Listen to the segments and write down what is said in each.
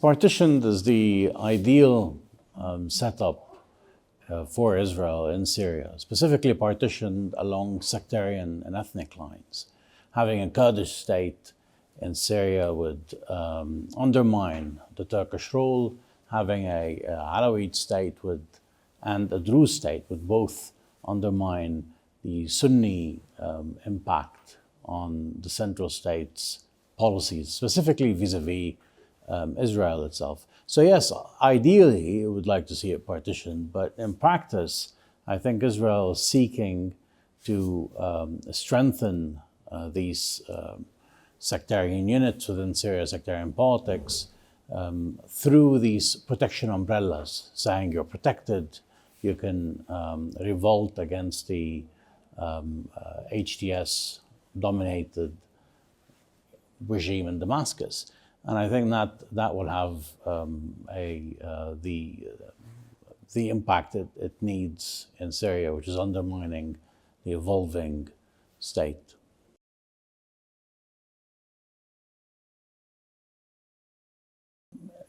Partitioned is the ideal setup for Israel in Syria, specifically partitioned along sectarian and ethnic lines. Having a Kurdish state in Syria would undermine the Turkish role. Having a Alawite state and a Druze state would both undermine the Sunni impact on the central state's policies, specifically vis-a-vis Israel itself. So yes, ideally, I would like to see it partitioned, but in practice, I think Israel is seeking to strengthen these sectarian units within Syria, sectarian politics, through these protection umbrellas, saying you're protected, you can revolt against the HTS-dominated regime in Damascus. And I think that will have the impact it needs in Syria, which is undermining the evolving state.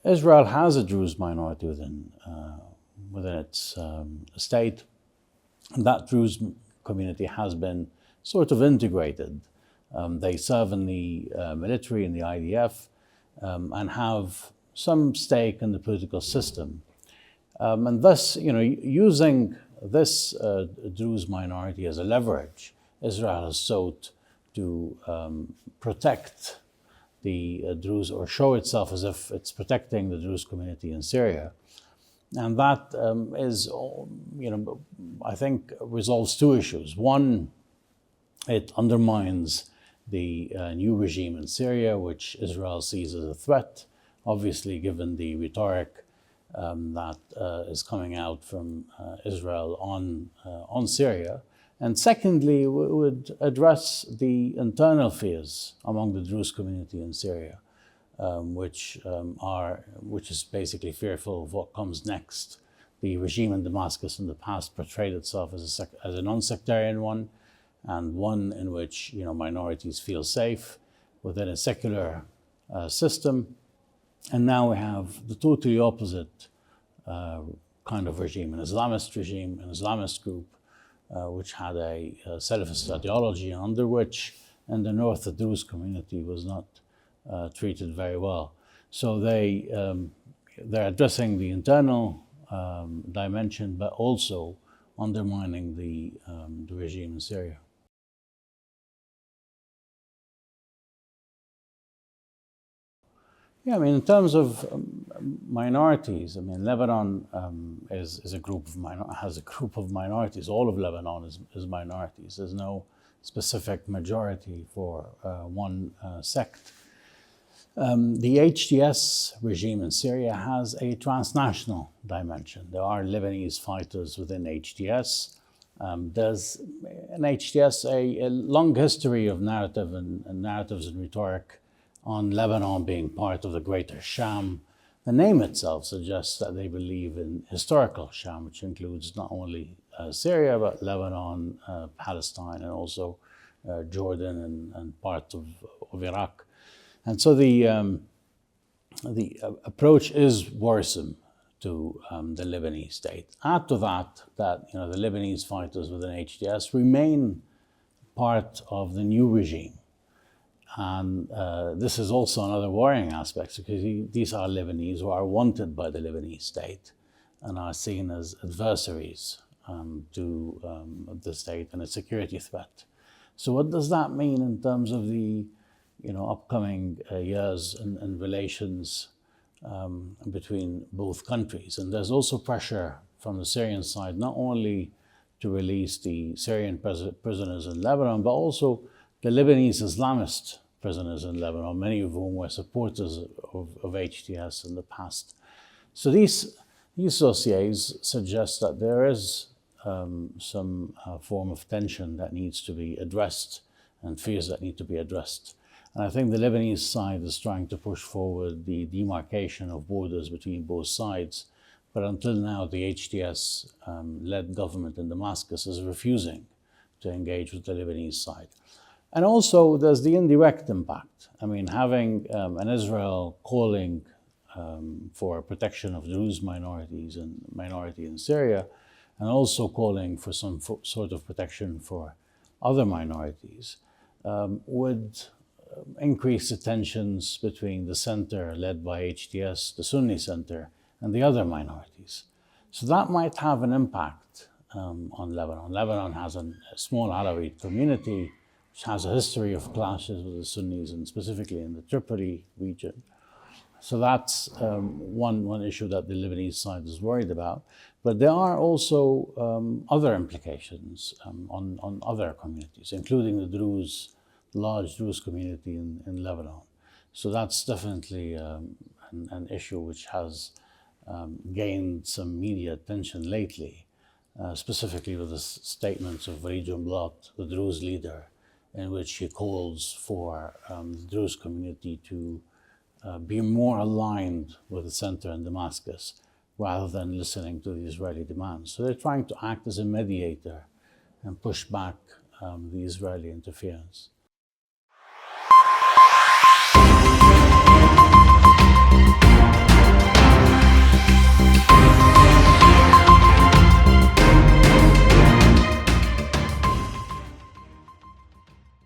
Israel has a Druze minority within its state. And that Druze community has been sort of integrated. They serve in the military, in the IDF, and have some stake in the political system. And thus, using this Druze minority as a leverage, Israel has sought to protect the Druze, or show itself as if it's protecting the Druze community in Syria. And that is, I think resolves two issues. One, it undermines the new regime in Syria, which Israel sees as a threat, obviously given the rhetoric that is coming out from Israel on Syria. And secondly, we would address the internal fears among the Druze community in Syria, which is basically fearful of what comes next. The regime in Damascus in the past portrayed itself as a non-sectarian one, and one in which minorities feel safe within a secular system. And now we have the totally opposite kind of regime, an Islamist regime, an Islamist group, which had a Salafist ideology, under which in the north the Druze community was not treated very well. So they're addressing the internal dimension, but also undermining the regime in Syria. Yeah, in terms of minorities, Lebanon is a group of has a group of minorities. All of Lebanon is minorities. There's no specific majority for one sect. The HTS regime in Syria has a transnational dimension. There are Lebanese fighters within HTS. There's in HTS a long history of narrative and narratives and rhetoric on Lebanon being part of the greater Sham. The name itself suggests that they believe in historical Sham, which includes not only Syria, but Lebanon, Palestine, and also Jordan and parts of Iraq. And so the approach is worrisome to the Lebanese state. Add to that the Lebanese fighters within HTS remain part of the new regime. And this is also another worrying aspect, because these are Lebanese who are wanted by the Lebanese state and are seen as adversaries to the state and a security threat. So what does that mean in terms of the upcoming years and relations between both countries? And there's also pressure from the Syrian side, not only to release the Syrian prisoners in Lebanon, but also the Lebanese Islamist prisoners in Lebanon, many of whom were supporters of HTS in the past. So these dossiers suggest that there is some form of tension that needs to be addressed and fears that need to be addressed. And I think the Lebanese side is trying to push forward the demarcation of borders between both sides. But until now, the HTS-led government in Damascus is refusing to engage with the Lebanese side. And also, there's the indirect impact. Having an Israel calling for protection of Druze minorities and minority in Syria, and also calling for some sort of protection for other minorities, would increase the tensions between the center led by HTS, the Sunni center, and the other minorities. So that might have an impact on Lebanon. Lebanon has a small Alawite community which has a history of clashes with the Sunnis, and specifically in the Tripoli region. So that's one issue that the Lebanese side is worried about. But there are also other implications on other communities, including the large Druze community in Lebanon. So that's definitely an issue which has gained some media attention lately, specifically with the statements of Walid Jumblat, the Druze leader, in which he calls for the Druze community to be more aligned with the center in Damascus rather than listening to the Israeli demands. So they're trying to act as a mediator and push back the Israeli interference.